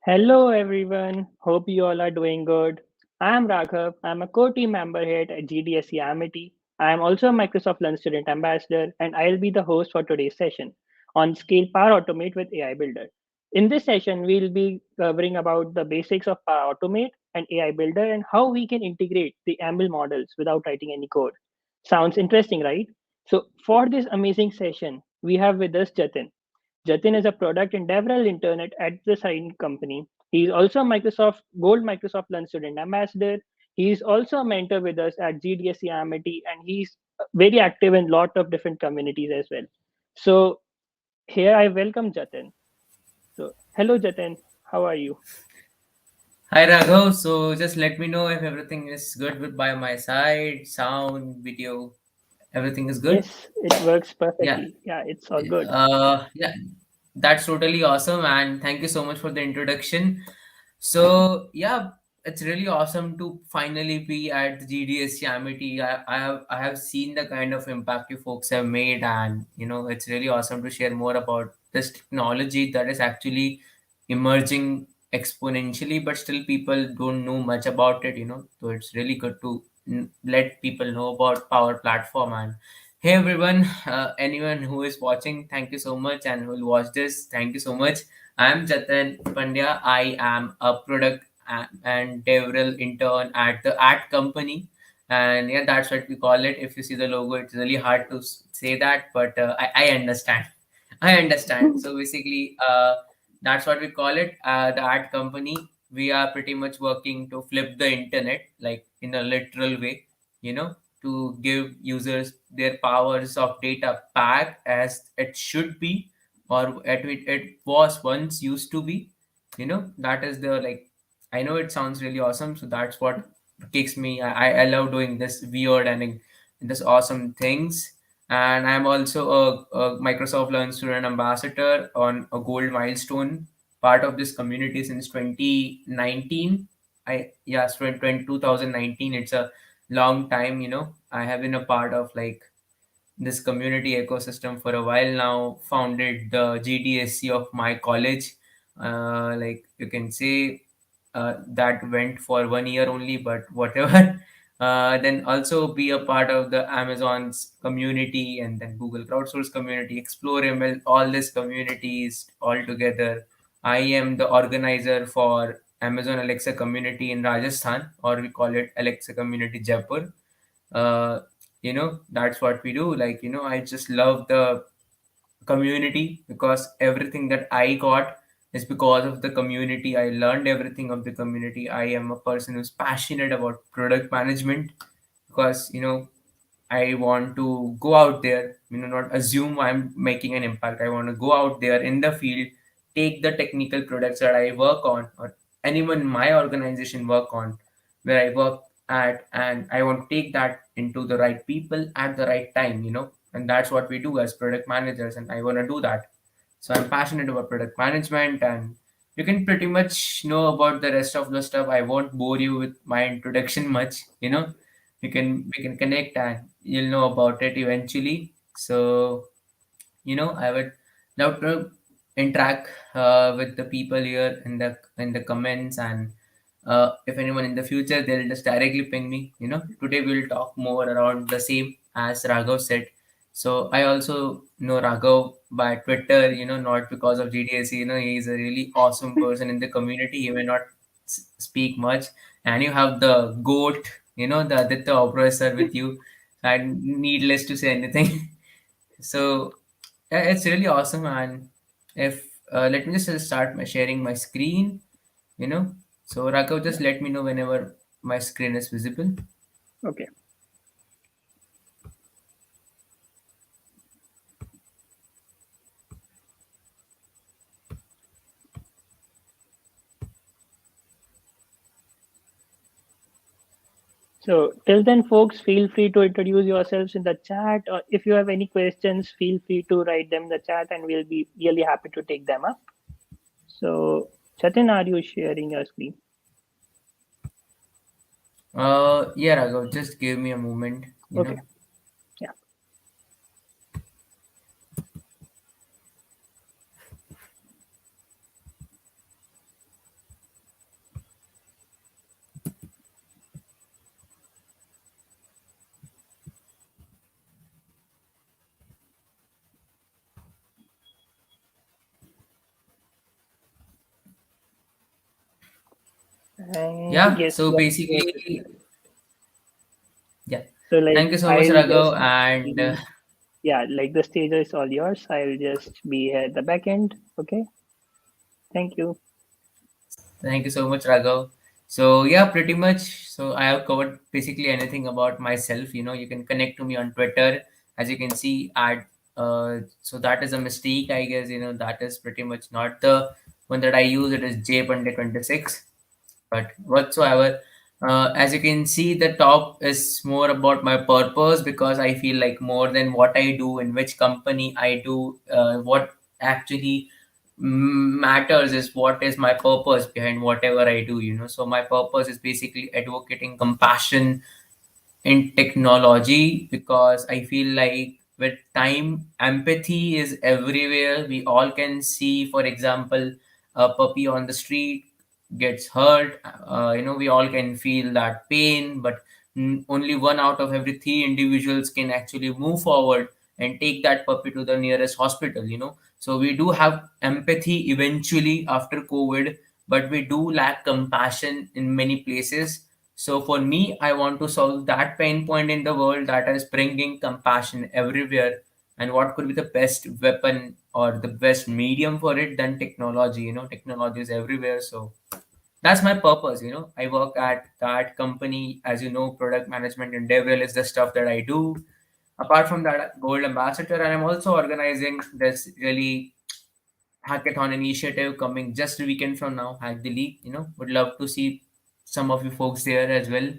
Hello everyone, hope you all are doing good. I am Raghav. I am a core team member here at GDSC Amity. I am also a Microsoft Learn Student Ambassador and I'll be the host for today's session on Scale Power Automate with AI Builder. In this session, we'll be covering about the basics of Power Automate and AI Builder and how we can integrate the ML models without writing any code. Sounds interesting, right? So for this amazing session, we have with us Jatin. Jatin is a product and DevRel intern at the Sign company. He is also a Microsoft Learn Student Ambassador. He is also a mentor with us at GDSC Amity, and he's very active in a lot of different communities as well. So here I welcome Jatin. So hello Jatin, how are you? Hi Raghav, so just let me know if everything is good by my side, sound, video, everything is good. Yes, it works Yeah, perfectly. Yeah, it's all good. yeah, that's totally awesome, and thank you so much for the introduction. So yeah, it's really awesome to finally be at the GDSC Amity. I have seen the kind of impact you folks have made, and it's really awesome to share more about this technology that is actually emerging exponentially, but still people don't know much about it. So it's really good to let people know about Power Platform. And hey everyone, anyone who is watching, thank you so much, and who will watch this, thank you so much. I'm Jatin Pandya. I am a product and DevRel intern at the ad company. And yeah, that's what we call it. If you see the logo, it's really hard to say that, but I understand. I understand. So basically, that's what we call it. The ad company. We are pretty much working to flip the internet, like in a literal way, to give users their powers of data back as it should be, or it was once used to be. That is the like. I know it sounds really awesome, so that's what kicks me. I love doing this weird and this awesome things. And I'm also a Microsoft Learn Student Ambassador on a gold milestone, part of this community since 2019. I yeah, 2019. It's a long time. I have been a part of like this community ecosystem for a while now. Founded the GDSC of my college. Like you can say, that went for 1 year only, but whatever. Then also be a part of the Amazon's community, and then Google crowdsource community, Explore ML, all these communities all together. I am the organizer for Amazon Alexa community in Rajasthan, or we call it Alexa community Jaipur. uh, that's what we do. Like, I just love the community because everything that I got is because of the community. I learned everything of the community. I am a person who's passionate about product management because I want to go out there, not assume I'm making an impact. I want to go out there in the field, take the technical products that I work on, or anyone in my organization work on, where I work at, and I want to take that into the right people at the right time, and that's what we do as product managers, and I want to do that. So I'm passionate about product management, and you can pretty much know about the rest of the stuff. I won't bore you with my introduction much. We can connect and you'll know about it eventually. So I would love to interact with the people here in the comments. And if anyone in the future, they'll just directly ping me. Today we'll talk more around the same as Raghav said. So I also know Raghav by Twitter, not because of GDSC. He's a really awesome person in the community. He may not speak much. And you have the goat, the Aditya oppressor with you. And needless to say anything. So yeah, it's really awesome. And if let me just start my sharing my screen. So Raghav, just Yeah, let me know whenever my screen is visible. okay. So till then, folks, feel free to introduce yourselves in the chat, or if you have any questions, feel free to write them in the chat, and we'll be really happy to take them up. So, Jatin, are you sharing your screen? Yeah, Raghav, just give me a moment. Okay. Yeah. And Yeah, yes, so what say to basically, that? yeah. So like Thank you so much, I'll Raghav. just And be, yeah, like the stage is all yours. I'll just be at the back end. Okay. Thank you. thank you so much, Raghav. So yeah, pretty much. So I have covered basically anything about myself. You can connect to me on Twitter, as you can see. So that is a mistake, I guess. That is pretty much not the one that I use. It is jpandya26. But whatsoever, as you can see, the top is more about my purpose, because I feel like more than what I do, in which company I do, what actually matters is what is my purpose behind whatever I do. So my purpose is basically advocating compassion in technology, because I feel like with time, empathy is everywhere. We all can see, for example, a puppy on the street gets hurt. We all can feel that pain, but only one out of every three individuals can actually move forward and take that puppy to the nearest hospital. So we do have empathy eventually after COVID, but we do lack compassion in many places. So for me, I want to solve that pain point in the world, that is bringing compassion everywhere. And what could be the best weapon or the best medium for it than technology? Technology is everywhere. So that's my purpose. I work at that company. As you know, product management and DevRel is the stuff that I do. Apart from that, Gold Ambassador, and I'm also organizing this really hackathon initiative coming just a weekend from now, Hack the League. Would love to see some of you folks there as well.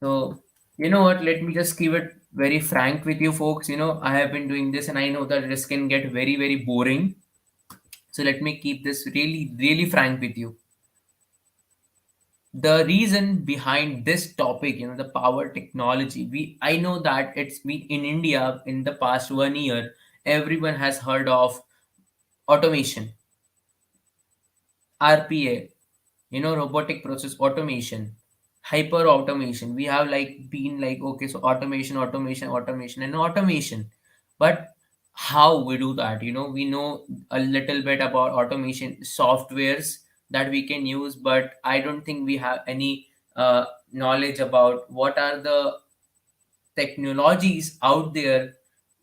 So, you know what? Let me just keep it very frank with you folks. I have been doing this and I know that this can get very, very boring. So, let me keep this really, really frank with you. The reason behind this topic, the power technology, I know that it's been in India in the past 1 year, everyone has heard of automation, RPA, robotic process automation, hyper automation. We have like been like, okay, so automation, automation, automation, and automation. But how we do that? We know a little bit about automation softwares that we can use, but I don't think we have any knowledge about what are the technologies out there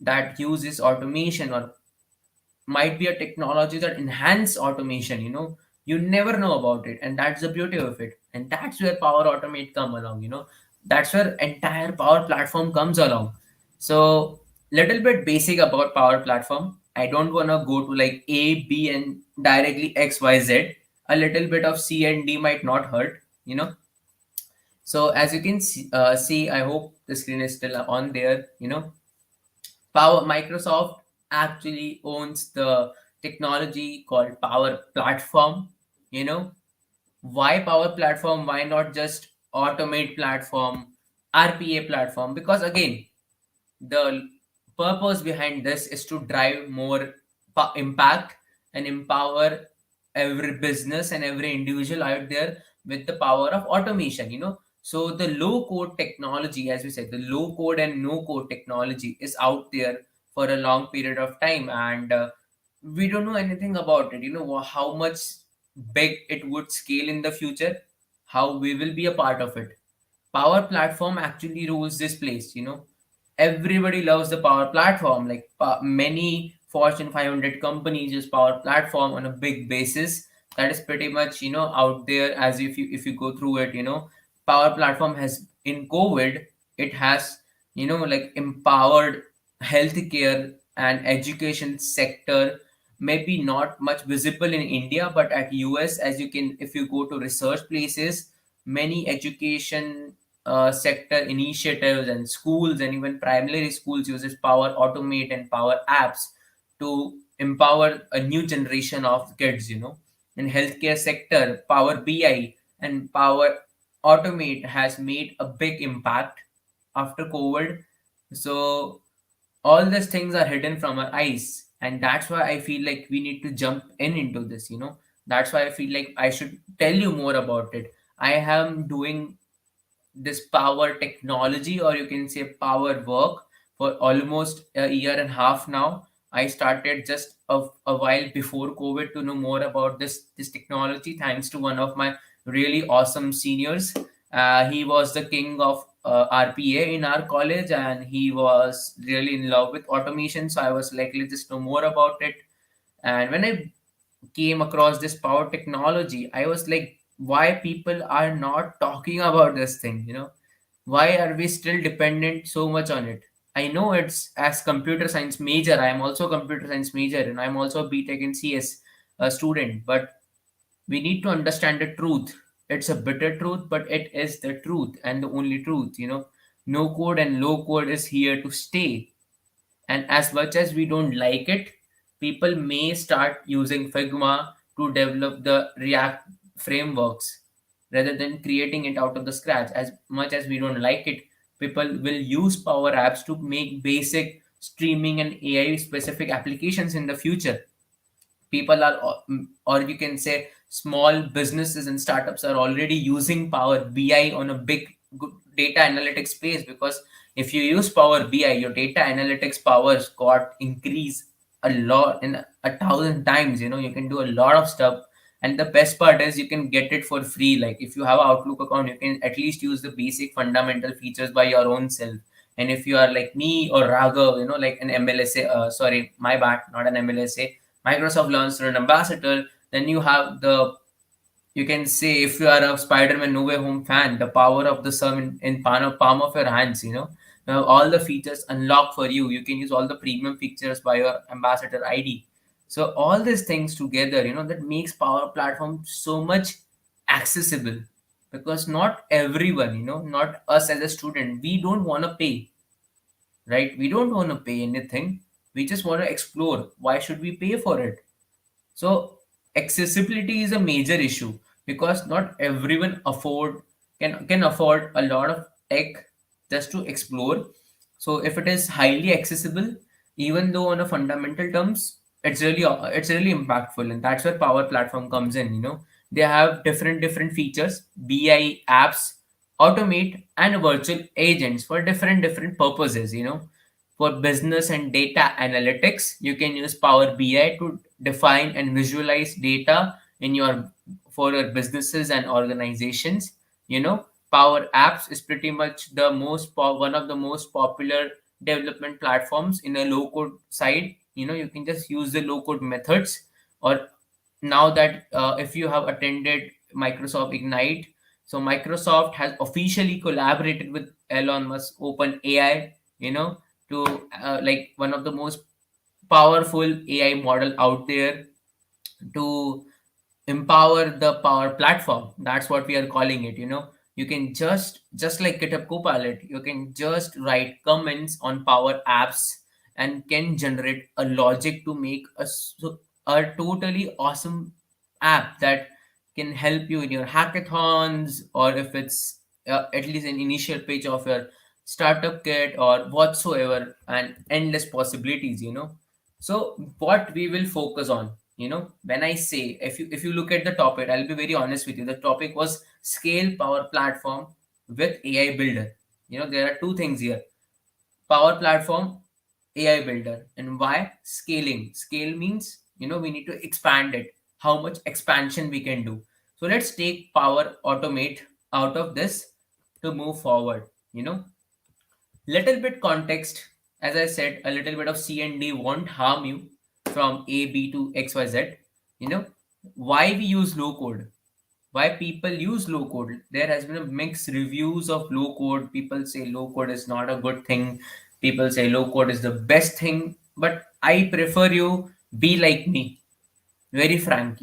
that uses automation, or might be a technology that enhance automation. You never know about it, and that's the beauty of it, and that's where Power Automate come along. That's where entire Power Platform comes along. So little bit basic about Power Platform. I don't want to go to like A, B, and directly XYZ. A little bit of C and D might not hurt. So as you can see, I hope the screen is still on there. Microsoft actually owns the technology called Power Platform. You know, why Power Platform? Why not just Automate Platform, RPA Platform? Because again, the purpose behind this is to drive more impact and empower every business and every individual out there with the power of automation. So the low code technology, as we said, the low code and no code technology is out there for a long period of time, and we don't know anything about it. How much big it would scale in the future, how we will be a part of it. Power Platform actually rules this place. Everybody loves the Power Platform. Like many Fortune 500 companies use Power Platform on a big basis. That is pretty much out there. As if you go through it. Power Platform has, in COVID, it has like empowered healthcare and education sector. Maybe not much visible in India, but at US, as you can, if you go to research places, many education sector initiatives and schools and even primary schools uses Power Automate and Power Apps to empower a new generation of kids. In healthcare sector, Power BI and Power Automate has made a big impact after COVID. So all these things are hidden from our eyes, and that's why I feel like we need to jump into this. That's why I feel like I should tell you more about it. I am doing this power technology, or you can say power work, for almost a year and a half now. I started just a while before COVID to know more about this technology, thanks to one of my really awesome seniors. He was the king of RPA in our college, and he was really in love with automation. So I was like, let's just know more about it. And when I came across this power technology, I was like, why people are not talking about this thing? Why are we still dependent so much on it? I know it's as computer science major. I am also a computer science major, and I'm also a BTech in CS student. But we need to understand the truth. It's a bitter truth, but it is the truth and the only truth. No code and low code is here to stay. And as much as we don't like it, people may start using Figma to develop the React frameworks rather than creating it out of the scratch. As much as we don't like it, people will use Power Apps to make basic streaming and AI specific applications in the future. People are, or you can say small businesses and startups are already using Power BI on a big data analytics space, because if you use Power BI, your data analytics powers got increased a lot, in 1,000 times. You can do a lot of stuff. And the best part is you can get it for free. Like if you have an Outlook account, you can at least use the basic fundamental features by your own self. And if you are like me or Raghav, like an MLSA, sorry, my bad, not an MLSA, Microsoft launch through an ambassador, then you have you can say, if you are a Spider-Man No Way Home fan, the power of the sun in palm of your hands. Now all the features unlocked for you. You can use all the premium features by your ambassador ID. So all these things together, that makes Power Platform so much accessible, because not everyone, not us as a student, we don't want to pay, right? We don't want to pay anything. We just want to explore. Why should we pay for it? So accessibility is a major issue, because not everyone can afford a lot of tech just to explore. So if it is highly accessible, even though on a fundamental terms, it's really impactful, and that's where Power Platform comes in. They have different features, BI apps, automate, and virtual agents for different purposes. For business and data analytics, you can use Power BI to define and visualize data in your for your businesses and organizations. Power Apps is pretty much one of the most popular development platforms in a low code side. You can just use the low code methods. Or now that, if you have attended Microsoft Ignite, so Microsoft has officially collaborated with Elon Musk Open AI, you know to like one of the most powerful AI model out there, to empower the Power Platform. That's what we are calling it. You can just like GitHub Copilot, you can just write comments on Power Apps and can generate a logic to make a totally awesome app that can help you in your hackathons, or if it's at least an initial page of your startup kit or whatsoever, and endless possibilities. So what we will focus on, when I say, if you look at the topic, I'll be very honest with you. The topic was scale Power Platform with AI builder. There are two things here: Power Platform, AI builder. And why scaling? Scale means, we need to expand it, how much expansion we can do. So let's take Power Automate out of this to move forward. you know Little bit context. As I said, a little bit of C and D won't harm you. From A B to XYZ. you know why we use low code, why people use low code. There has been a mixed reviews of low code. People say low code is not a good thing, people say low code is the best thing. But I prefer you be like me, very frank.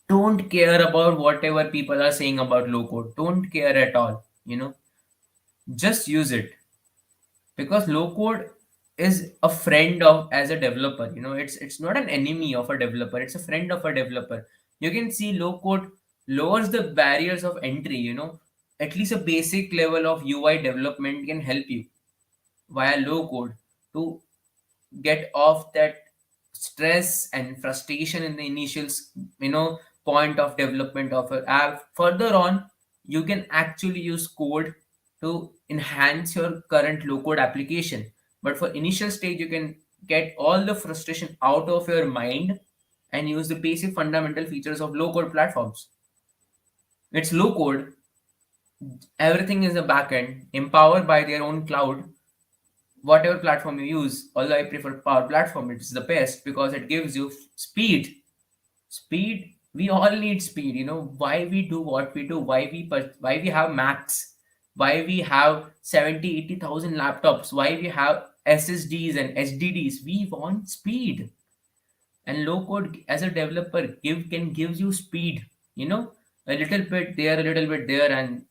Don't care about whatever people are saying about low code. Don't care at all. Just use it, because low code is a friend of as a developer. It's not an enemy of a developer, it's a friend of a developer. You can see low code lowers the barriers of entry. At least a basic level of UI development can help you via low code to get off that stress and frustration in the initial point of development of an app. Further on, you can actually use code to enhance your current low code application. But for initial stage, you can get all the frustration out of your mind and use the basic fundamental features of low code platforms. It's low code, everything is a backend, empowered by their own cloud, whatever platform you use. Although I prefer Power Platform, it's the best because it gives you speed. Speed, we all need speed. Why we do what we do, why we have Macs, why we have 70, 80,000 laptops, why we have SSDs and HDDs. We want speed. And low code as a developer can gives you speed. you know a little bit there, a little bit there, and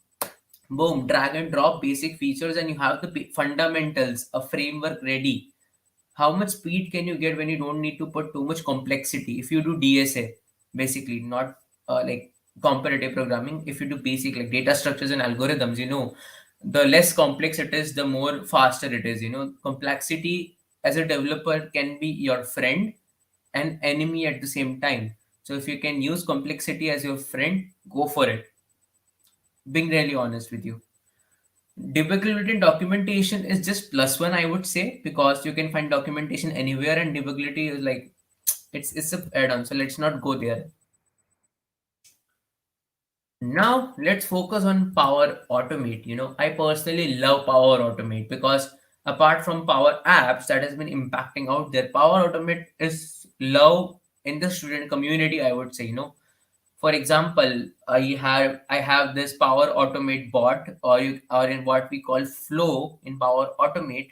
boom, drag and drop basic features, and you have the fundamentals, a framework ready. How much speed can you get when you don't need to put too much complexity? If you do DSA, basically, not like competitive programming, if you do basic like data structures and algorithms, the less complex it is, the more faster it is. Complexity as a developer can be your friend and enemy at the same time. So if you can use complexity as your friend, go for it. Being really honest with you, debuggability and documentation is just plus one, I would say, because you can find documentation anywhere, and debuggability is like it's a add-on. So let's not go there. Now let's focus on Power Automate. I personally love Power Automate because apart from Power Apps that has been impacting out there, Power Automate is love in the student community, I would say. For example, I have this Power Automate bot, or in what we call Flow in Power Automate,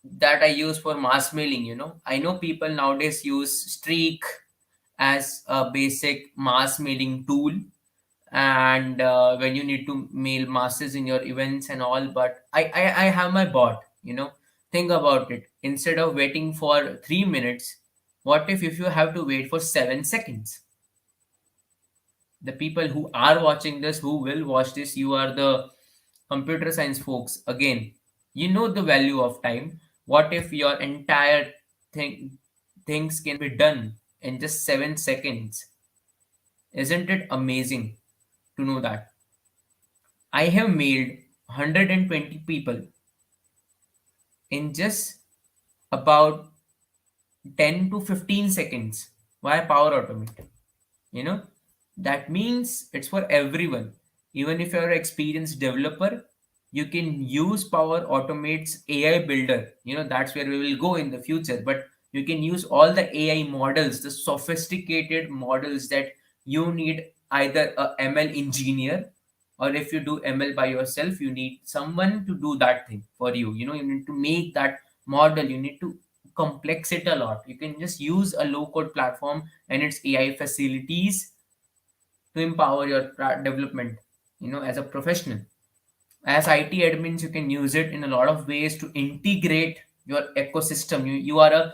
that I use for mass mailing. I know people nowadays use Streak as a basic mass mailing tool, and when you need to mail masses in your events and all. But I have my bot. Think about it. Instead of waiting for 3 minutes, what if you have to wait for 7 seconds? The people who are watching this, who will watch this, you are the computer science folks. Again, you know the value of time. What if your entire things can be done in just 7 seconds? Isn't it amazing to know that? I have mailed 120 people in just about 10 to 15 seconds via Power Automate. you know that means it's for everyone. Even if you're an experienced developer, you can use Power Automate's AI builder. That's where we will go in the future. But you can use all the AI models, the sophisticated models that you need, either a ML engineer, or if you do ML by yourself, you need someone to do that thing for you. You need to make that model, you need to complex it a lot. You can just use a low code platform and its AI facilities to empower your development, as a professional. As IT admins, you can use it in a lot of ways to integrate your ecosystem. You are a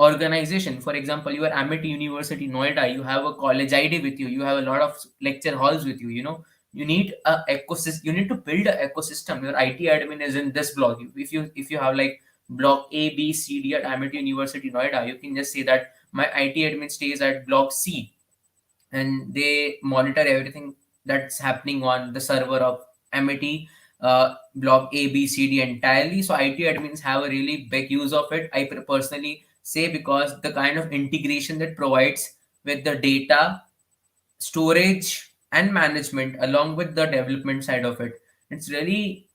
organization. For example, you are Amity University Noida, you have a college ID with you, you have a lot of lecture halls with you. You need a ecosystem, you need to build a ecosystem. Your IT admin is in this block. If you have like block A, B, C, D at Amity University Noida, you can just say that my IT admin stays at block C, and they monitor everything that's happening on the server of Amity, block A, B, C, D entirely. So IT admins have a really big use of it. I personally say, because the kind of integration that provides with the data storage and management, along with the development side of it, it's really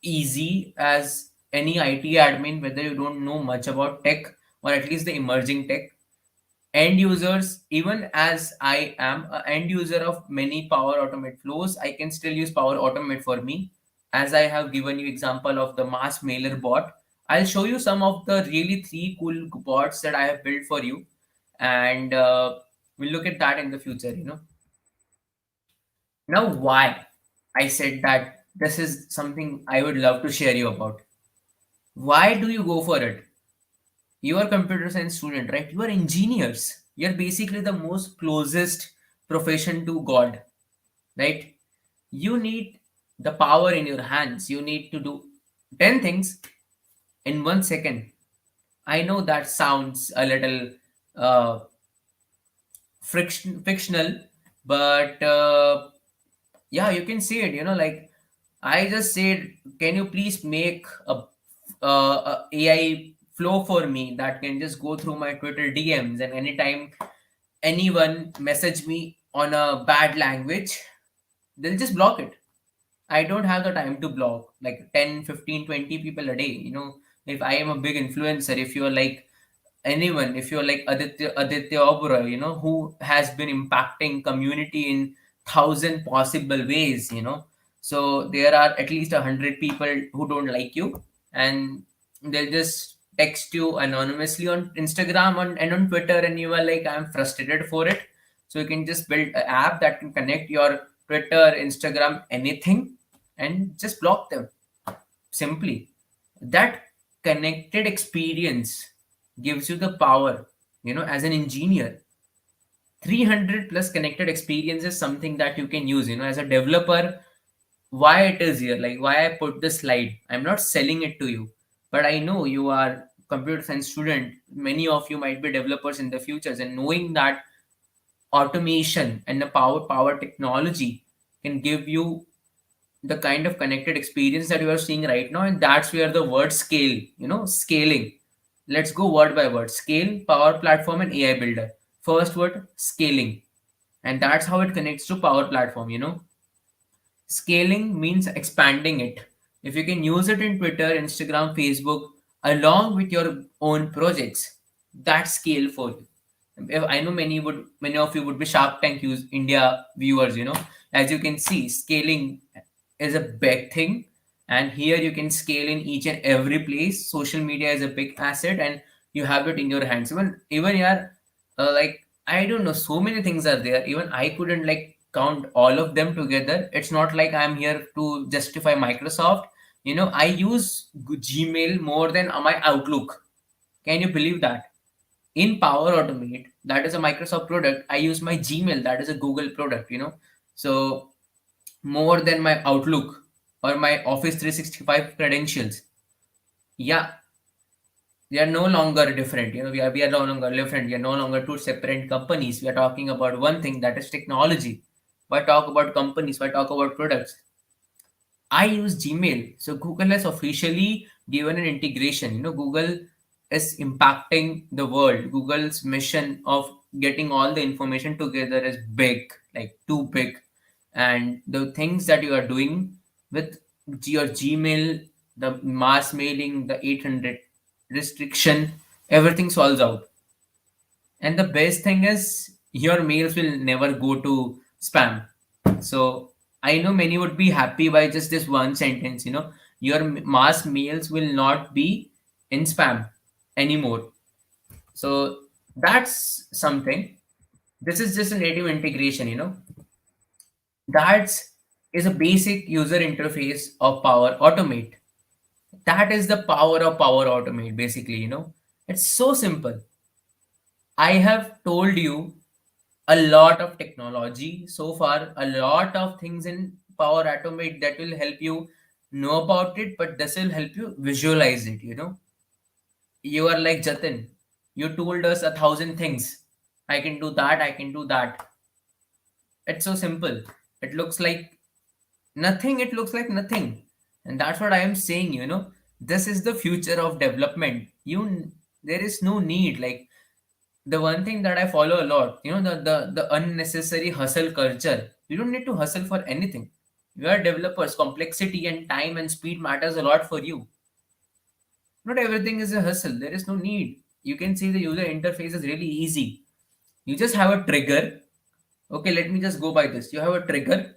easy as any IT admin, whether you don't know much about tech, or at least the emerging tech. End users, even as I am an end user of many Power Automate flows, I can still use Power Automate for me. As I have given you example of the mass mailer bot, I'll show you some of the really three cool bots that I have built for you, and we'll look at that in the future. Now, why I said that this is something I would love to share you about. Why do you go for it? You are computer science student, right? You are engineers. You're basically the most closest profession to God, right? You need the power in your hands. You need to do 10 things in 1 second. I know that sounds a little uh, fictional, but yeah, you can see it. Like I just said, can you please make a AI flow for me that can just go through my Twitter DMs, and anytime anyone message me on a bad language, they'll just block it. I don't have the time to block like 10, 15, 20 people a day. If I am a big influencer, if you're like anyone, if you're like Aditya Oberoi, who has been impacting community in thousand possible ways, so there are at least 100 people who don't like you, and they'll just text you anonymously on Instagram and on Twitter, and you are like, I'm frustrated for it. So you can just build an app that can connect your Twitter, Instagram, anything, and just block them simply. That connected experience gives you the power, as an engineer. 300 plus connected experience is something that you can use, as a developer. Why it is here, like why I put this slide, I'm not selling it to you, but I know you are computer science student, many of you might be developers in the futures, and knowing that automation and the power technology can give you the kind of connected experience that you are seeing right now. And that's where the word scale, scaling. Let's go word by word. Scale, power platform, and AI builder. First word, scaling. And that's how it connects to power platform. Scaling means expanding it. If you can use it in Twitter, Instagram, Facebook, along with your own projects, that's scale for you. I know many of you would be Shark Tank use India viewers. As you can see, scaling is a big thing, and here you can scale in each and every place. Social media is a big asset, and you have it in your hands. Even yeah, like I don't know, so many things are there. Even I couldn't like count all of them together. It's not like I'm here to justify Microsoft. I use Gmail more than my Outlook. Can you believe that? In Power Automate, that is a Microsoft product, I use my Gmail, that is a Google product. So more than my Outlook or my Office 365 credentials. Yeah, we are no longer different. We are no longer different. We are no longer two separate companies. We are talking about one thing, that is technology. Why talk about companies? Why talk about products? I use Gmail. So Google has officially given an integration. Google is impacting the world. Google's mission of getting all the information together is big, like too big. And the things that you are doing with your Gmail, the mass mailing, the 800 restriction, everything solves out. And the best thing is your mails will never go to spam. So I know many would be happy by just this one sentence. Your mass mails will not be in spam anymore. So that's something. This is just a native integration. That is a basic user interface of Power Automate. That is the power of Power Automate. Basically, it's so simple. I have told you a lot of technology so far, a lot of things in Power Automate that will help you know about it, but this will help you visualize it. You are like Jatin. You told us 1,000 things. I can do that, I can do that. It's so simple. It looks like nothing, it looks like nothing. And that's what I am saying. This is the future of development. There is no need, like the one thing that I follow a lot, the unnecessary hustle culture. You don't need to hustle for anything. You are developers. Complexity and time and speed matters a lot for you. Not everything is a hustle. There is no need. You can see the user interface is really easy. You just have a trigger. Okay, let me just go by this. You have a trigger,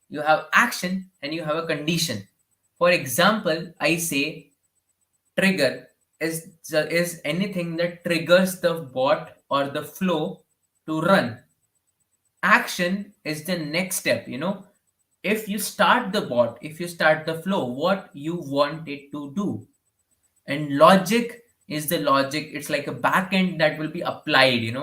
you have action, and you have a condition. For example, I say trigger is anything that triggers the bot or the flow to run. Action is the next step. If you start the bot, if you start the flow, what you want it to do. And logic is the logic. It's like a backend that will be applied.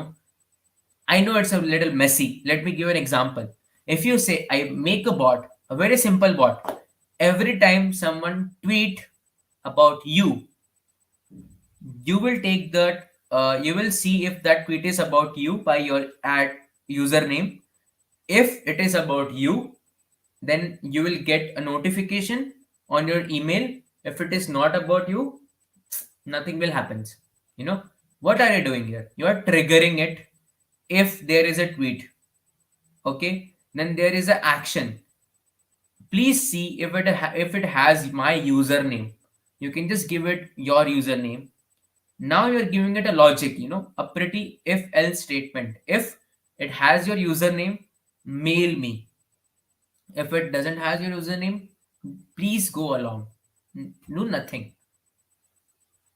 I know it's a little messy. Let me give an example. If you say I make a bot, a very simple bot, every time someone tweet about you, you will take that, you will see if that tweet is about you by your ad username. If it is about you, then you will get a notification on your email. If it is not about you, nothing will happen. you know what are you doing here? You are triggering it. If there is a tweet, okay, then there is a action. Please see if it has my username. You can just give it your username. Now you're giving it a logic, a pretty if else statement. If it has your username, mail me. If it doesn't have your username, please go along. Do nothing.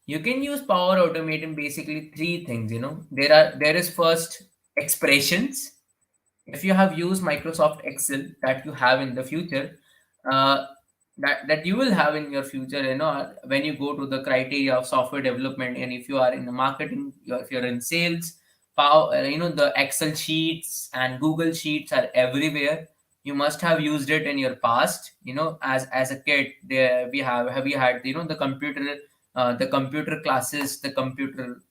You can use Power Automate in basically three things. There is first expressions. If you have used Microsoft Excel that you have in the future, uh, that you will have in your future, when you go to the criteria of software development, and if you are in the marketing, if you're in sales, power, the Excel sheets and Google sheets are everywhere. You must have used it in your past, as a kid. There we had, the computer classes, the computer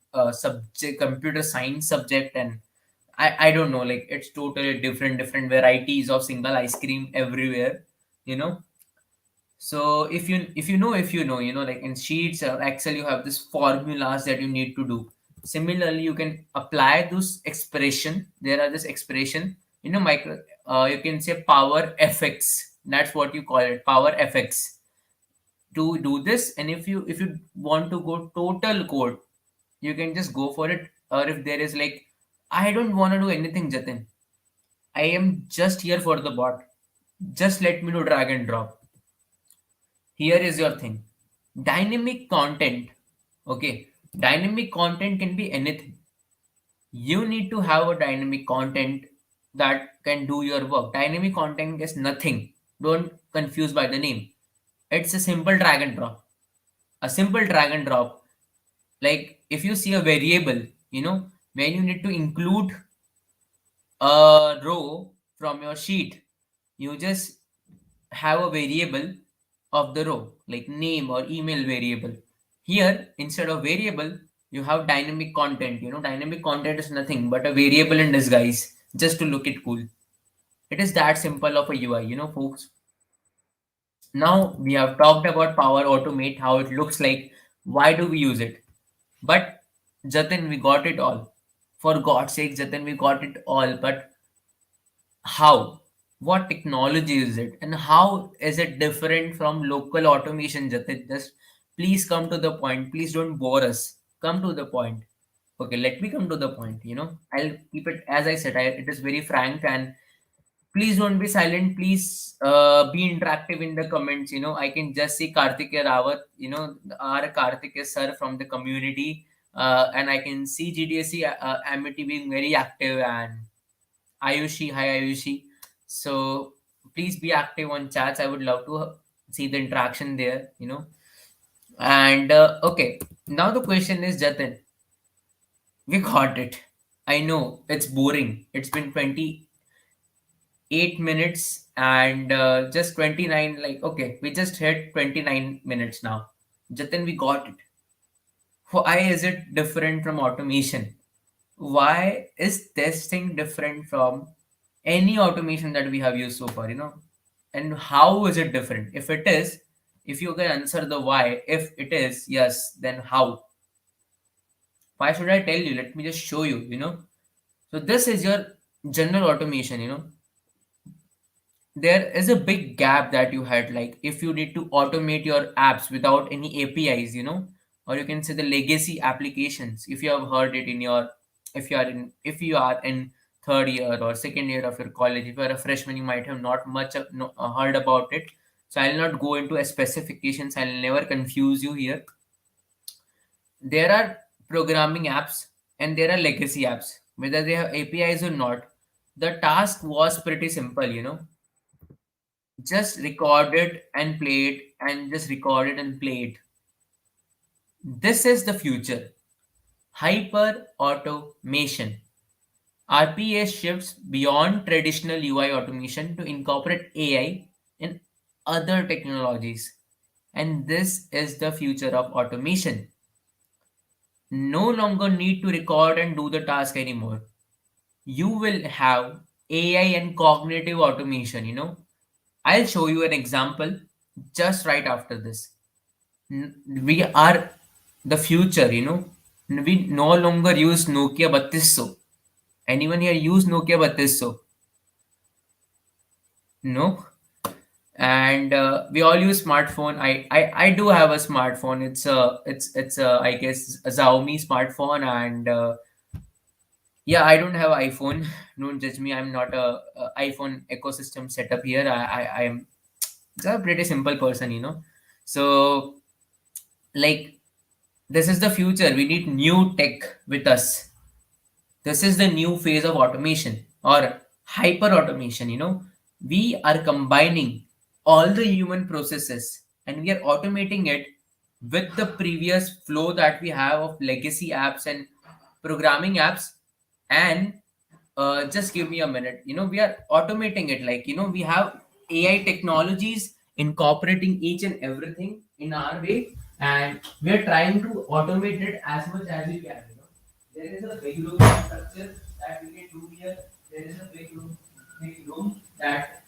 science subject, and I don't know, like it's totally different varieties of single ice cream everywhere, you know. So if you know, like in Sheets or Excel, you have this formulas that you need to do. Similarly, you can apply this expression. There are this expression, micro. You can say power fx. That's what you call it, power fx. To do this, and if you want to go total code, you can just go for it. Or if there is like, I don't want to do anything, Jatin. I am just here for the bot. Just let me do drag and drop. Here is your thing. Dynamic content. Okay. Dynamic content can be anything. You need to have a dynamic content that can do your work. Dynamic content is nothing. Don't confuse by the name. It's a simple drag and drop. A simple drag and drop. Like if you see a variable, when you need to include a row from your sheet, you just have a variable of the row, like name or email variable. Here, instead of variable, you have dynamic content. Dynamic content is nothing but a variable in disguise, just to look it cool. It is that simple of a UI, folks. Now we have talked about Power Automate, how it looks like, why do we use it? But Jatin, we got it all. For God's sake, Jatin, we got it all. But how? What technology is it? And how is it different from local automation, Jatin? Just please come to the point. Please don't bore us. Come to the point. Okay, let me come to the point. I'll keep it as I said. It is very frank, and please don't be silent. Please be interactive in the comments. I can just see Karthikeya Rawat, our Karthikeya sir from the community, and I can see GDSC Amity being very active, and Ayushi, hi Ayushi. So please be active on chats. I would love to see the interaction there. And okay, now the question is, Jatin, we got it. I know it's boring. It's been 28 minutes and just 29. Like, okay, we just hit 29 minutes now. Jatin, we got it. Why is it different from automation? Why is testing different from any automation that we have used so far, and how is it different? If it is, if you can answer the why, if it is yes, then how? Why should I tell you? Let me just show you. So this is your general automation. There is a big gap that you had, like if you need to automate your apps without any APIs, or you can say the legacy applications. If you have heard it in your, if you are in third year or second year of your college, if you are a freshman, you might have not much heard about it. So I'll not go into specifications. I'll never confuse you here. There are programming apps and there are legacy apps, whether they have APIs or not. The task was pretty simple, just recorded and played, and just recorded and played. This is the future. Hyper automation. RPA shifts beyond traditional UI automation to incorporate AI and other technologies. And this is the future of automation. No longer need to record and do the task anymore. You will have AI and cognitive automation. I'll show you an example just right after this. We are the future. We no longer use Nokia 3200. Anyone here use Nokia 3200? No. and we all use smartphone. I do have a smartphone. It's I guess a Xiaomi smartphone, and yeah, I don't have iPhone. Don't judge me. I'm not a iPhone ecosystem setup here. I'm a pretty simple person, you know. So like, this is the future. We need new tech with us. This is the new phase of automation or hyper automation, you know. We are combining all the human processes and we are automating it with the previous flow that we have of legacy apps and programming apps. And just give me a minute, you know, we are automating it, like, you know, we have AI technologies incorporating each and everything in our way, and we are trying to automate it as much as we can, you know. There is a big room structure that we can do here. There is a big room that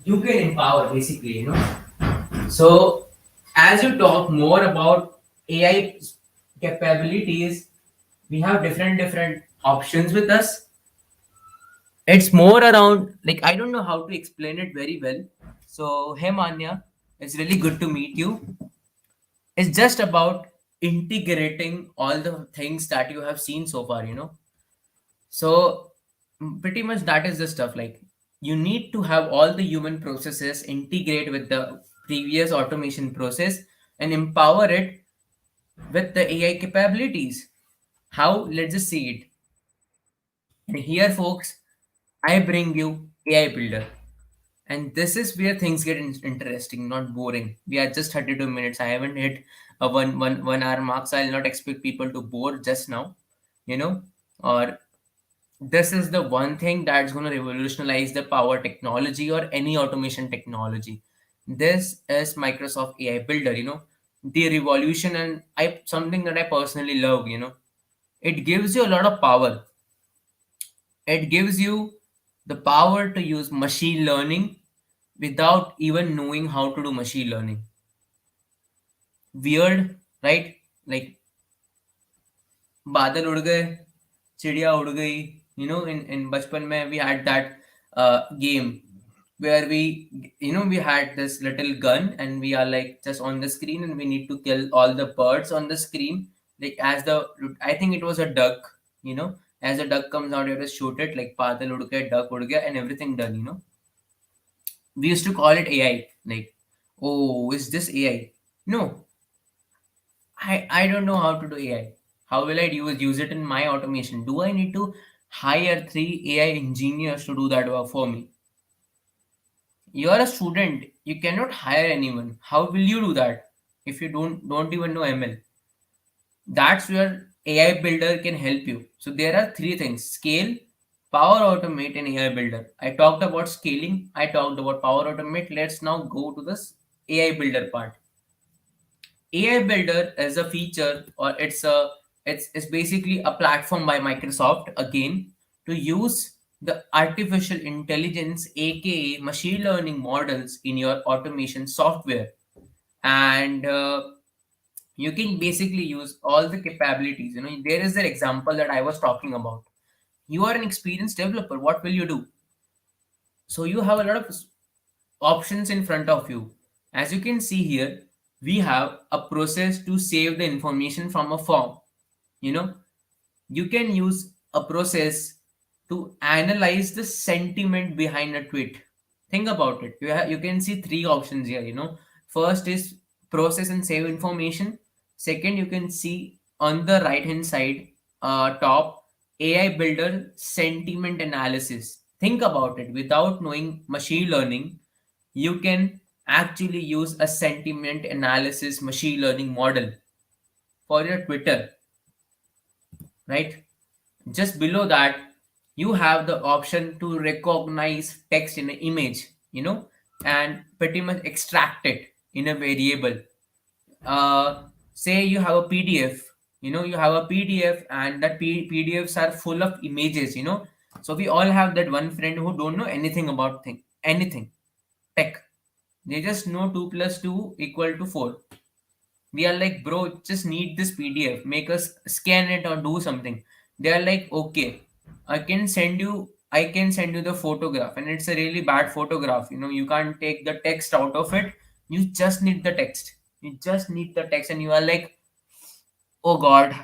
you can empower basically, you know. So as you talk more about AI capabilities, we have different options with us. It's more around, like, I don't know how to explain it very well. So hey Manya, it's really good to meet you. It's just about integrating all the things that you have seen so far, you know. So pretty much that is the stuff, like, you need to have all the human processes integrate with the previous automation process and empower it with the AI capabilities. How? Let's just see it. And here, folks, I bring you AI Builder. And this is where things get interesting, not boring. We are just 32 minutes. I haven't hit a 1 hour mark, so I'll not expect people to bore just now, you know. Or this is the one thing that's going to revolutionize the power technology or any automation technology. This is Microsoft AI Builder, you know, the revolution, and I something that I personally love, you know. It gives you a lot of power. It gives you the power to use machine learning without even knowing how to do machine learning. Weird, right? Like, बादल उड़ गए, चिड़िया उड़ गई. You know, in बचपन में we had that game where we had this little gun and we are like just on the screen and we need to kill all the birds on the screen. Like, I think it was a duck, you know, as a duck comes out, you have to shoot it, like बादल उड़ गए, duck उड़ गया, and everything done, you know. We used to call it AI. Like, oh, is this AI? No, I don't know how to do AI. How will I use it in my automation? Do I need to hire three AI engineers to do that work for me? You are a student. You cannot hire anyone. How will you do that if you don't even know ML? That's where AI Builder can help you. So there are three things: scale, power automate, and AI Builder. I talked about scaling. I talked about power automate. Let's now go to this AI Builder part. AI Builder is a feature, or it's basically a platform by Microsoft again to use the artificial intelligence, aka machine learning models in your automation software, and you can basically use all the capabilities. You know, there is that example that I was talking about. You are an experienced developer. What will you do? So you have a lot of options in front of you. As you can see here, we have a process to save the information from a form. You know, you can use a process to analyze the sentiment behind a tweet. Think about it. You can see three options here, you know. First is process and save information. Second, you can see on the right hand side, top, AI Builder sentiment analysis. Think about it. Without knowing machine learning, you can actually use a sentiment analysis machine learning model for your Twitter, right? Just below that, you have the option to recognize text in an image, you know, and pretty much extract it in a variable. Say you have a PDF, you know, you have a PDF, and that PDFs are full of images, you know. So we all have that one friend who don't know anything about anything tech. They just know 2 plus 2 equal to 4. We are like, bro, just need this PDF, make us scan it or do something. They are like, okay, I can send you I can send you the photograph, and it's a really bad photograph. You can't take the text out of it. You just need the text. You just need the text, and you are like, oh God,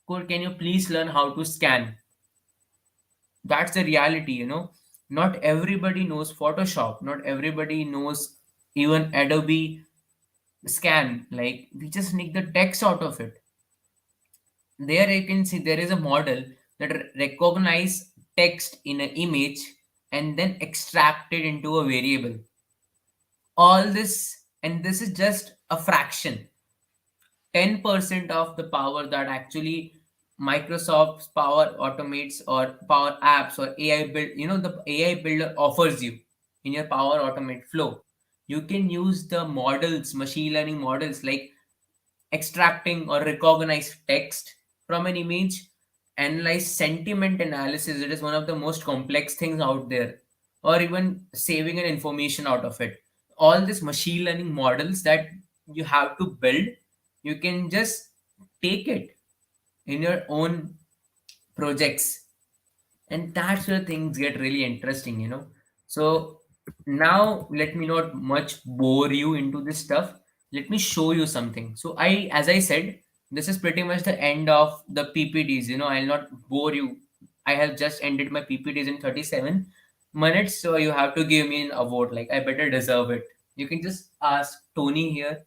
can you please learn how to scan? That's the reality. Not everybody knows Photoshop. Not everybody knows even Adobe Scan. Like, we just need the text out of it. There you can see there is a model that recognize text in an image and then extract it into a variable. All this, and this is just a fraction, 10% of the power that actually Microsoft's Power Automates or Power Apps or AI build, the AI builder offers you in your Power Automate flow. You can use the models, machine learning models, like extracting or recognize text from an image, analyze sentiment analysis. It is one of the most complex things out there, or even saving an information out of it. All these machine learning models that you have to build, you can just take it in your own projects, and that's where things get really interesting. So now let me not much bore you into this stuff. Let me show you something. So as I said, this is pretty much the end of the ppts. I'll not bore you. I have just ended my ppts in 37 minutes, so you have to give me an award. Like, I better deserve it. You can just ask Tony here.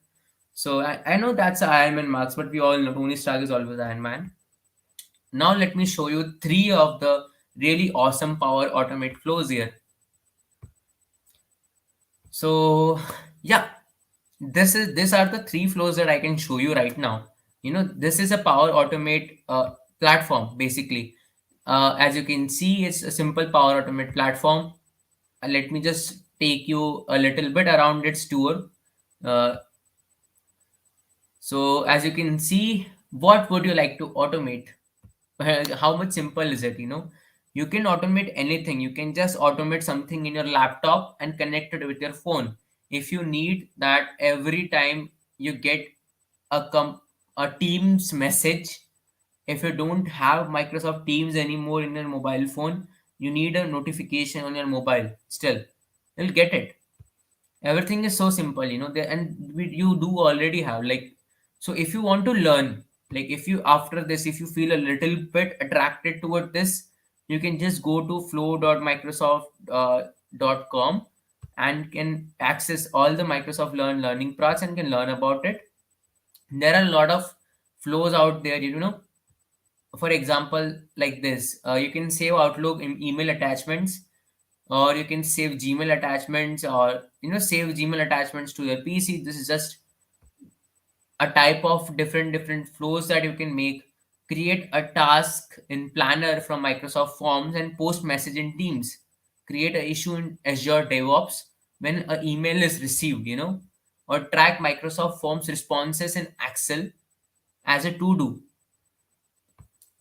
So I know that's Iron Man marks, but we all know Tony Stark is always Iron Man. Now let me show you three of the really awesome Power Automate flows here. So yeah, these are the three flows that I can show you right now. This is a Power Automate platform basically. As you can see, it's a simple Power Automate platform. Let me just take you a little bit around its tour. Uh, so as you can see, what would you like to automate? How much simple is it? You can automate anything. You can just automate something in your laptop and connect it with your phone. If you need that every time you get a Teams message, if you don't have Microsoft Teams anymore in your mobile phone, you need a notification on your mobile still, you'll get it. Everything is so simple. You do already have, like, so if you want to learn, like, if you after this, if you feel a little bit attracted toward this, you can just go to flow.microsoft.com and can access all the Microsoft learning paths and can learn about it. There are a lot of flows out there. For example, like this, you can save Outlook in email attachments, or you can save Gmail attachments, or save Gmail attachments to your PC. This is just a type of different flows that you can make. Create a task in Planner from Microsoft Forms and post message in Teams. Create an issue in Azure DevOps when an email is received. Or track Microsoft Forms responses in Excel as a to do.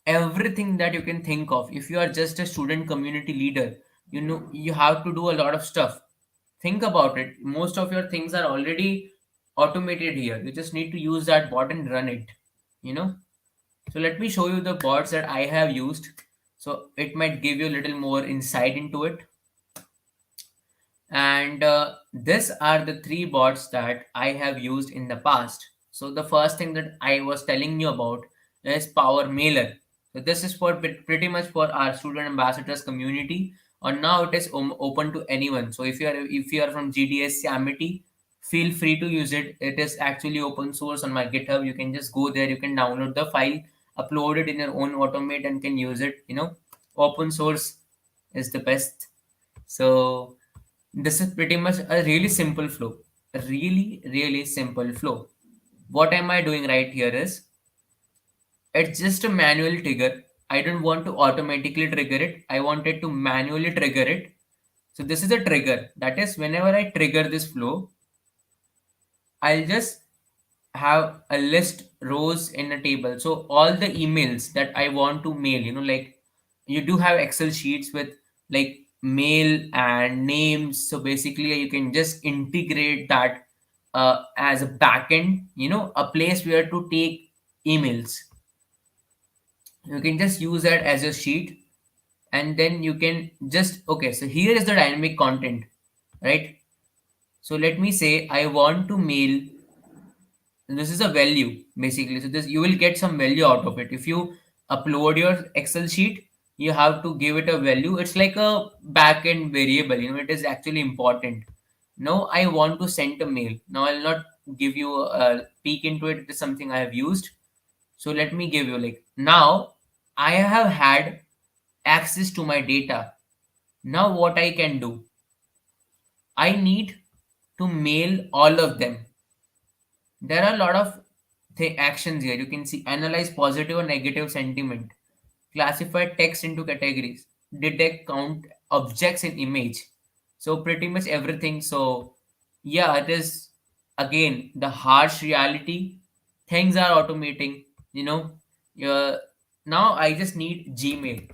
Everything that you can think of. If you are just a student community leader, you have to do a lot of stuff. Think about it. Most of your things are already automated here. You just need to use that bot and run it you know so let me show you the bots that I have used, so it might give you a little more insight into it. And these are the three bots that I have used in the past. So the first thing that I was telling you about is Power Mailer. So this is for pretty much for our student ambassadors community, or now it is open to anyone. So if you are from GDSC Amity, feel free to use it. It is actually open source on my GitHub. You can just go there, you can download the file, upload it in your own automate and can use it. Open source is the best. So this is pretty much a really simple flow. A really, really simple flow. What am I doing right here is, it's just a manual trigger. I don't want to automatically trigger it. I wanted to manually trigger it. So this is a trigger. That is, whenever I trigger this flow, I'll just have a list rows in a table. So all the emails that I want to mail, like, you do have Excel sheets with like mail and names. So basically you can just integrate that as a backend, a place where to take emails. You can just use that as a sheet, and then you can just, okay, so here is the dynamic content, right? So let me say I want to mail, this is a value basically, so this you will get some value out of it. If you upload your Excel sheet, you have to give it a value. It's like a backend variable, it is actually important. Now I want to send a mail. Now I'll not give you a peek into it. It is something I have used. So let me give you, like, now I have had access to my data. Now what I can do, I need to mail all of them. There are a lot of actions here. You can see analyze positive or negative sentiment, classify text into categories, detect count objects in image. So pretty much everything. So yeah, it is again the harsh reality. Things are automating. You know, uh, now I just need Gmail.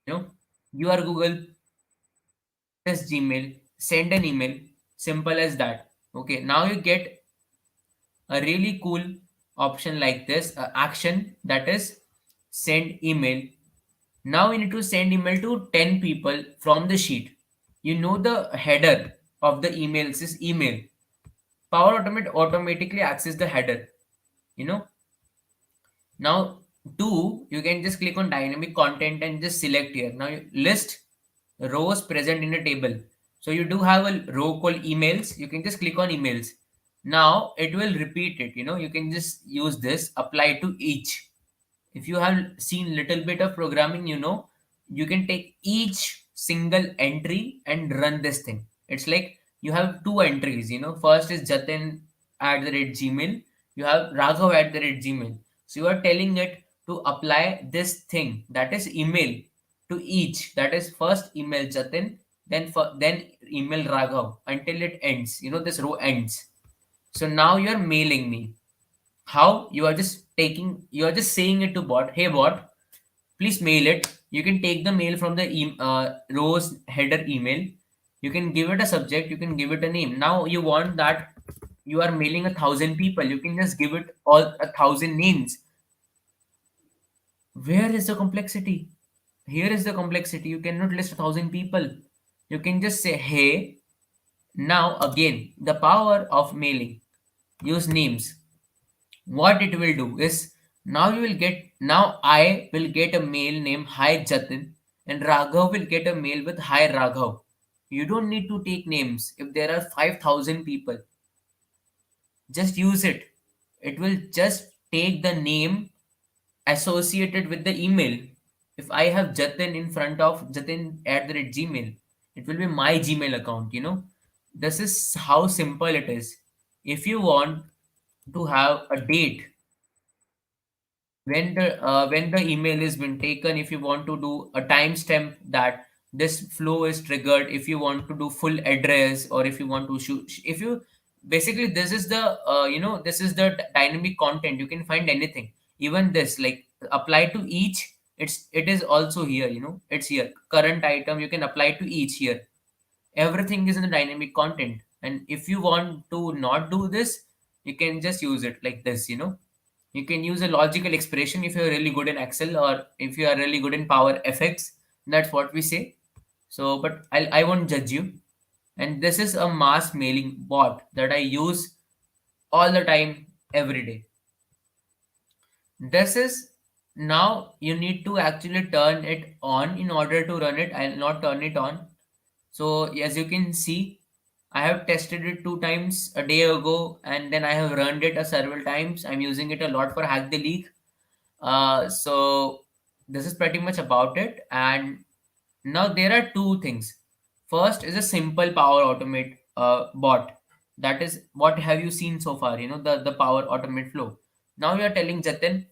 You know, you are Google, press Gmail, send an email. Simple as that. Okay, now you get a really cool option like this, action, that is send email. Now we need to send email to 10 people from the sheet. The header of the emails is email. Power Automate automatically access the header. You know, now two, you can just click on dynamic content and just select here. Now you list rows present in a table. So you do have a row called emails. You can just click on emails. Now it will repeat it. You can just use this, apply to each. If you have seen little bit of programming, you can take each single entry and run this thing. It's like you have two entries. First is Jatin at the rate Gmail. You have Raghav at the rate Gmail. So you are telling it to apply this thing, that is email, to each. That is first email Jatin, then email Raghav until it ends. This row ends. So now you are mailing me. How? You are just saying it to bot, hey bot, please mail it. You can take the mail from the rows header email. You can give it a subject, you can give it a name. Now you want that you are mailing 1,000 people, you can just give it all 1,000 names. Where is the complexity? Here is the complexity. You cannot list 1,000 people. You can just say hey. Now again, the power of mailing, use names. What it will do is, now I will get a mail named Hi Jatin, and Raghav will get a mail with Hi Raghav. You don't need to take names. If there are 5,000 people, just use it. It will just take the name associated with the email. If I have Jatin in front of Jatin at the rate Gmail, it will be my Gmail account. This is how simple it is. If you want to have a date when the email is been taken, if you want to do a timestamp that this flow is triggered, if you want to do full address, or if you want to shoot, if you basically, this is the this is the dynamic content. You can find anything, even this, like, apply to each. It is also here. It's here, current item, you can apply to each here. Everything is in the dynamic content. And if you want to not do this, you can just use it like this. You can use a logical expression if you're really good in Excel, or if you are really good in Power FX. That's what we say. So, but I won't judge you. And this is a mass mailing bot that I use all the time, every day. This is, now you need to actually turn it on in order to run it. I'll not turn it on. So as you can see, I have tested it 2 times a day ago, and then I have run it several times. I'm using it a lot for Hack the League. So this is pretty much about it. And now there are two things. First is a simple Power Automate bot. That is what have you seen so far? The Power Automate flow. Now you are telling Jatin,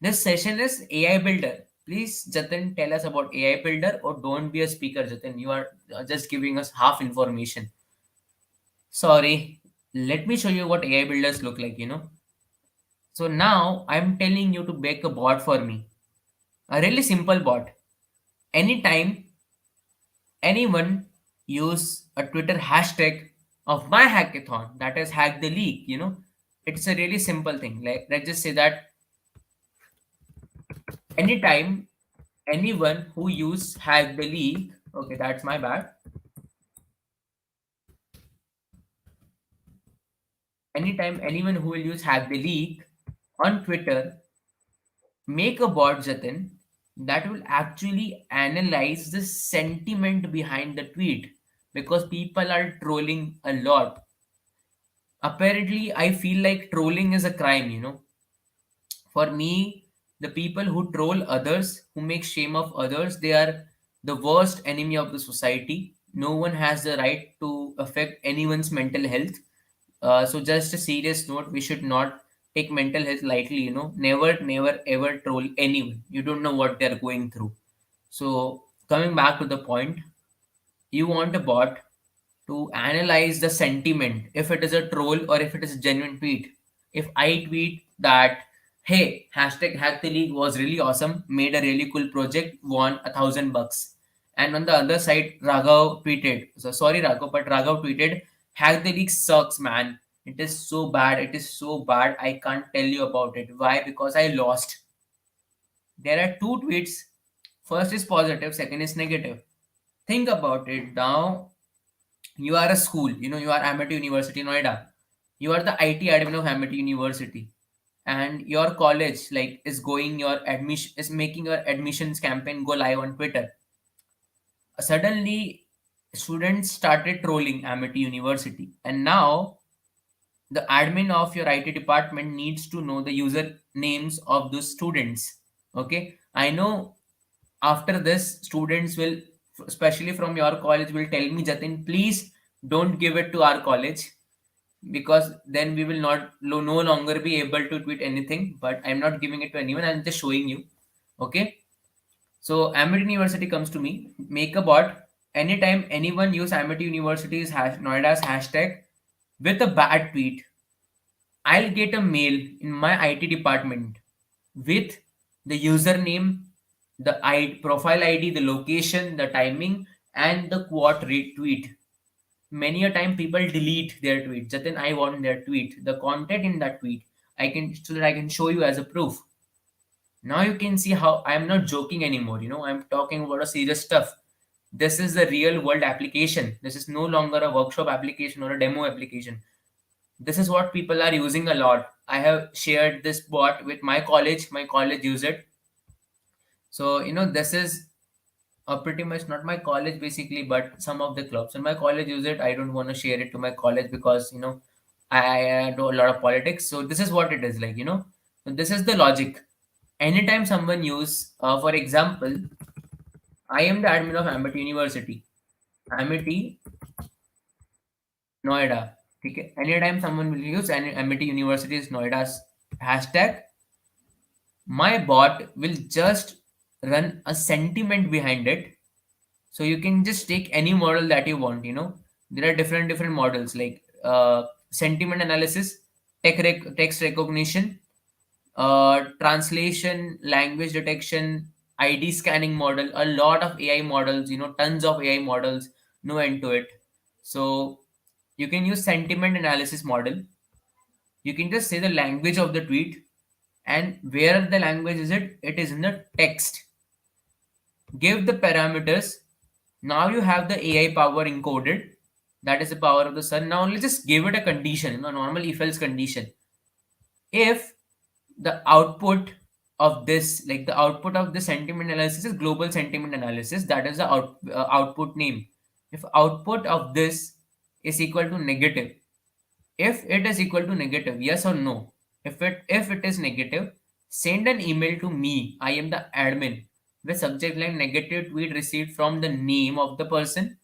this session is AI Builder. Please, Jatin, tell us about AI Builder, or don't be a speaker, Jatin. You are just giving us half information. Sorry. Let me show you what AI builders look like. So now I'm telling you to make a bot for me. A really simple bot. Anytime anyone use a Twitter hashtag of my hackathon, that is hack the league. It's a really simple thing. Like, let's just say that anytime anyone who use hack the leak. Okay, that's my bad. Anytime anyone who will use hack the leak on Twitter, make a bot, Jatin, that will actually analyze the sentiment behind the tweet, because people are trolling a lot. Apparently, I feel like trolling is a crime. For me, the people who troll others, who make shame of others, they are the worst enemy of the society. No one has the right to affect anyone's mental health. So just a serious note, we should not take mental health lightly. Never, never, ever troll anyone. You don't know what they're going through. So coming back to the point, you want a bot to analyze the sentiment, if it is a troll or if it is a genuine tweet. If I tweet that, hey, hashtag hack the league was really awesome, made a really cool project, won $1,000, and on the other side Raghav tweeted, so sorry Raghav, but Raghav tweeted, hack the league sucks, man, it is so bad, it is so bad, I can't tell you about it. Why? Because I lost. There are two tweets. First is positive, second is negative. Think about it now. You are a school, you are Amity University, Noida. You are the IT admin of Amity University, and your college like is going your admission is making your admissions campaign go live on Twitter. Suddenly students started trolling Amity University, and now the admin of your IT department needs to know the user names of those students. Okay, I know after this students will, especially from your college, will tell me, Jatin, please don't give it to our college, because then we will not no longer be able to tweet anything. But I'm not giving it to anyone, I'm just showing you. Okay, so Amity University comes to me, make a bot. Anytime anyone use Amity University's Noida's hashtag with a bad tweet, I'll get a mail in my IT department with the username, the profile ID, the location, the timing, and the quote retweet. Many a time people delete their tweet. Jatin, I want their tweet, the content in that tweet. I can, so that I can show you as a proof. Now you can see how I'm not joking anymore. I'm talking about a serious stuff. This is the real world application. This is no longer a workshop application or a demo application. This is what people are using a lot. I have shared this bot with my college. My college use it. So this is pretty much not my college basically, but some of the clubs in my college use it. I don't want to share it to my college because I do a lot of politics. So this is what it is like. So this is the logic. Anytime someone use, for example, I am the admin of Amity University, Amity Noida. Okay. Anytime someone will use Amity University's Noida's hashtag, my bot will just run a sentiment behind it. So you can just take any model that you want. There are different models like sentiment analysis, text recognition, translation, language detection, ID scanning model, a lot of AI models, tons of AI models, no end to it. So you can use sentiment analysis model. You can just say the language of the tweet, and where the language is, it is in the text. Give the parameters. Now you have the AI power encoded. That is the power of the sun. Now let's just give it a condition, normal if else condition. If the output of this, like the output of the sentiment analysis is global sentiment analysis, that is the output name. If output of this is equal to negative, if it is equal to negative, yes or no. If it is negative, send an email to me. I am the admin with subject line negative tweet received from the name of the person,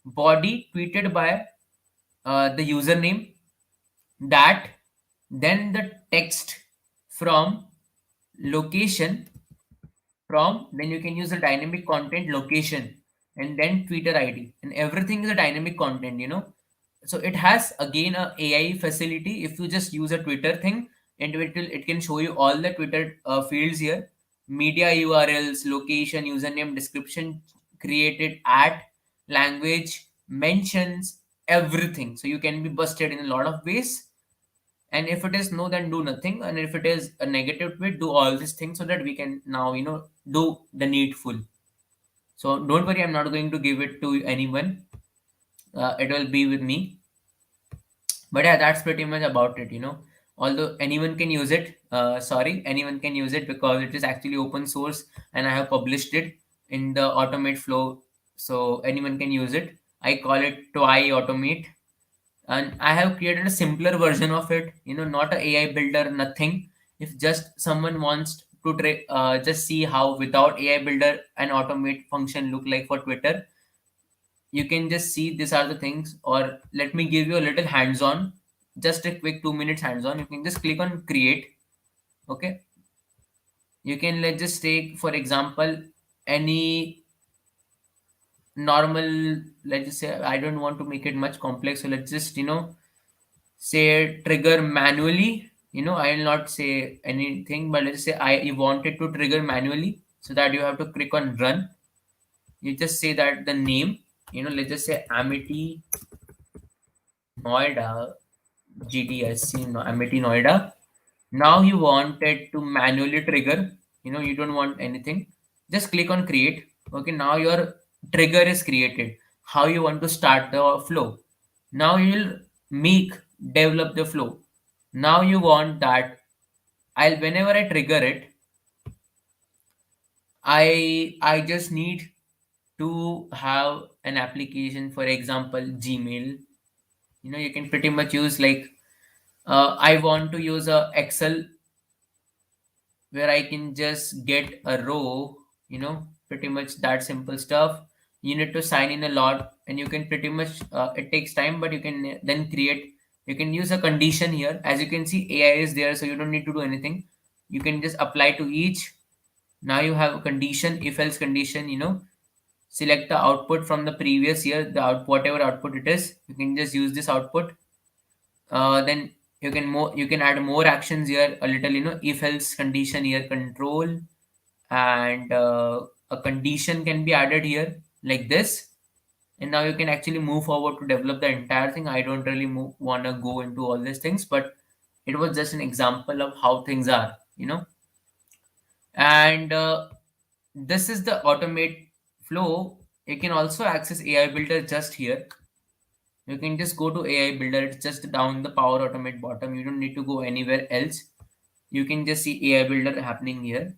body tweeted by the username, that, then the text from location, from, then you can use the dynamic content location, and then Twitter ID, and everything is a dynamic content. So it has again a AI facility. If you just use a Twitter thing, and it can show you all the Twitter fields here, media URLs, location, username, description, created at, language, mentions, everything. So you can be busted in a lot of ways. And if it is no, then do nothing. And if it is a negative tweet, do all these things so that we can now, do the needful. So don't worry, I'm not going to give it to anyone. It will be with me. But yeah, that's pretty much about it. Although anyone can use it, sorry, anyone can use it because it is actually open source and I have published it in the automate flow. So anyone can use it. I call it Twi Automate, and I have created a simpler version of it. Not a AI builder, nothing. If just someone wants to just see how without AI builder an automate function look like for Twitter, you can just see these are the things. Or let me give you a little hands-on, just a quick 2 minutes hands-on. You can just click on create. Okay, you can, let's just take for example any normal, let's just say, I don't want to make it much complex, so let's just say trigger manually. I will not say anything, but let's say I want it to trigger manually, so that you have to click on run. You just say that the name, let's just say Amity Noida, GDSC Amity Noida. Now you want it to manually trigger. You don't want anything. Just click on create. Okay, now your trigger is created. How you want to start the flow. Now you will make develop the flow. Now you want that I'll whenever I trigger it, I just need to have an application, for example, Gmail. You can pretty much use like I want to use a Excel where I can just get a row, pretty much that simple stuff. You need to sign in a lot, and you can pretty much, it takes time, but you can then create, you can use a condition here. As you can see, AI is there, so you don't need to do anything. You can just apply to each. Now you have a condition, if else condition, select the output from the previous year, whatever output it is, you can just use this output. Then you can add more actions here, a little, if else condition here, control, and a condition can be added here like this. And now you can actually move forward to develop the entire thing. I don't really want to go into all these things, but it was just an example of how things are. And this is the automate flow. You can also access AI builder just here. You can just go to AI builder, it's just down the power automate bottom. You don't need to go anywhere else. You can just see AI builder happening here.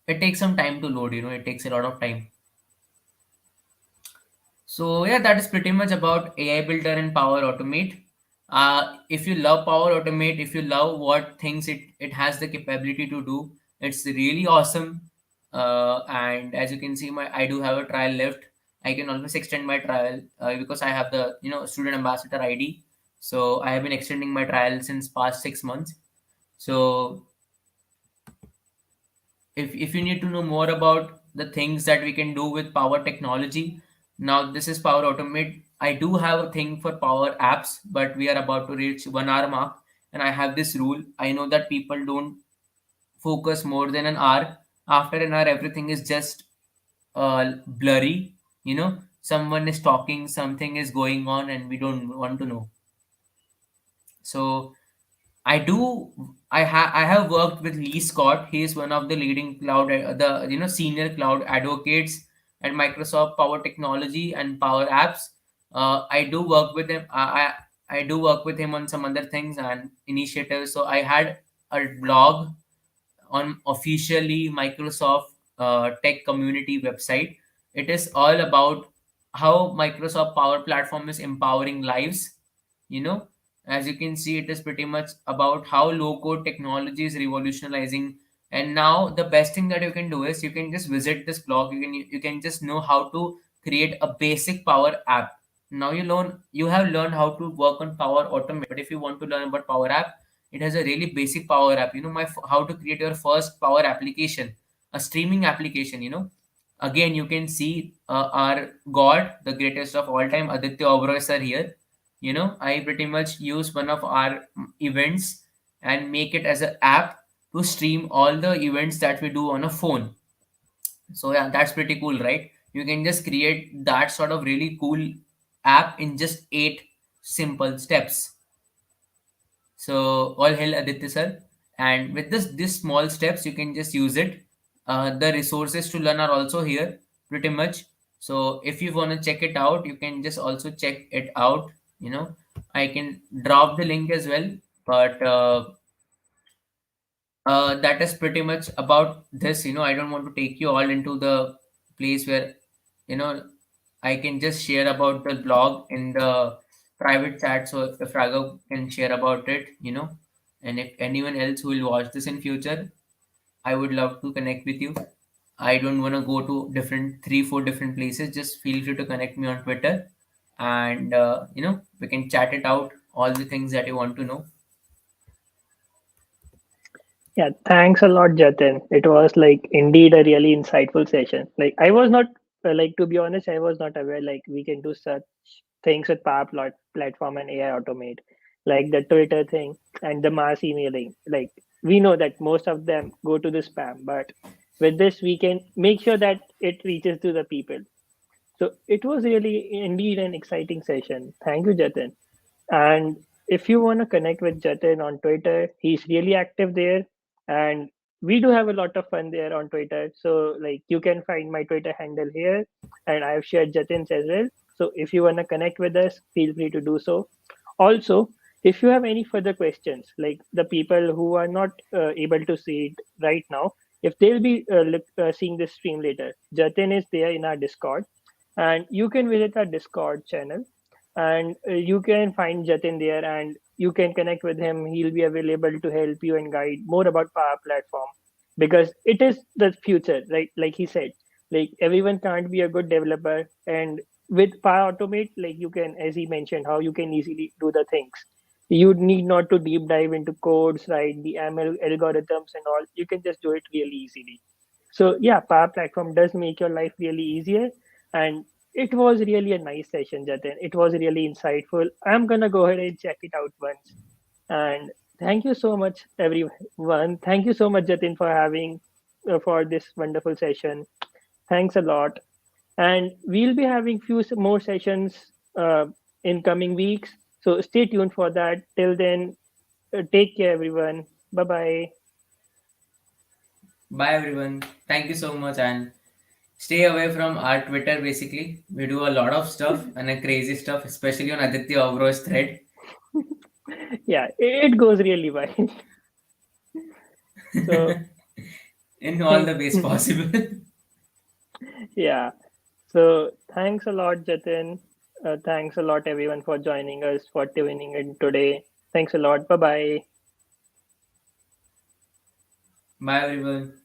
It takes some time to load, it takes a lot of time. So yeah, that is pretty much about AI builder and power automate. If you love power automate, if you love what things it has the capability to do, it's really awesome. And as you can see, I do have a trial left. I can always extend my trial because I have the student ambassador ID. So I have been extending my trial since past 6 months. So if you need to know more about the things that we can do with power technology, now this is power automate. I do have a thing for power apps, but we are about to reach 1 hour mark, and I have this rule. I know that people don't focus more than an hour. After an hour, everything is just blurry. Someone is talking, something is going on, and we don't want to know. So I have worked with Lee Scott. He is one of the leading cloud, the senior cloud advocates at Microsoft Power Technology and Power Apps. I do work with him. I do work with him on some other things and initiatives. So I had a blog on officially Microsoft tech community website. It is all about how Microsoft Power Platform is empowering lives. You know, as you can see, it is pretty much about how low code technology is revolutionizing. And now the best thing that you can do is you can just visit this blog. You can just know how to create a basic Power app. Now you have learned how to work on Power Automate. But if you want to learn about Power App, it has a really basic Power App. How to create your first Power application, a streaming application. Again, you can see our God, the greatest of all time, Aditya Oberoi sir here. I pretty much use one of our events and make it as an app to stream all the events that we do on a phone. So yeah, that's pretty cool, right? You can just create that sort of really cool app in just 8 simple steps. So all hail Aditya sir. And with this small steps, you can just use it. The resources to learn are also here, pretty much. So if you want to check it out, you can just also check it out. You know, I can drop the link as well. But that is pretty much about this. I don't want to take you all into the place where you know I can just share about the blog in the private chat. So if Raghav can share about it, and if anyone else who will watch this in future, I would love to connect with you. I don't want to go to different 3 4 different places. Just feel free to connect me on Twitter, and we can chat it out, all the things that you want to know. Yeah, thanks a lot, Jatin. It was like indeed a really insightful session. Like I was not like to be honest, I was not aware like we can do such things with Platform and AI Automate, like the Twitter thing and the mass emailing. Like we know that most of them go to the spam, but with this we can make sure that it reaches to the people. So it was really indeed an exciting session. Thank you, Jatin. And if you want to connect with Jatin on Twitter, he's really active there. And we do have a lot of fun there on Twitter. So like you can find my Twitter handle here. And I've shared Jatin's as well. So if you want to connect with us, feel free to do so. Also, if you have any further questions, like the people who are not able to see it right now, if they'll be seeing this stream later, Jatin is there in our Discord, and you can visit our Discord channel, and you can find Jatin there, and you can connect with him. He'll be available to help you and guide more about Power Platform, because it is the future, right? Like he said, like everyone can't be a good developer, and with Power Automate, like you can, as he mentioned, how you can easily do the things. You need not to deep dive into codes, right? The ML algorithms and all. You can just do it really easily. So yeah, Power Platform does make your life really easier. And it was really a nice session, Jatin. It was really insightful. I'm gonna go ahead and check it out once. And thank you so much, everyone. Thank you so much, Jatin, for having for this wonderful session. Thanks a lot. And we'll be having more sessions in coming weeks. So stay tuned for that. Till then, take care, everyone. Bye bye. Bye everyone. Thank you so much, and stay away from our Twitter. Basically, we do a lot of stuff and a crazy stuff, especially on Aditya Obro's thread. Yeah, it goes really well. So In all the ways possible. yeah. So thanks a lot, Jatin. Thanks a lot, everyone, for joining us, for tuning in today. Thanks a lot. Bye bye. Bye everyone.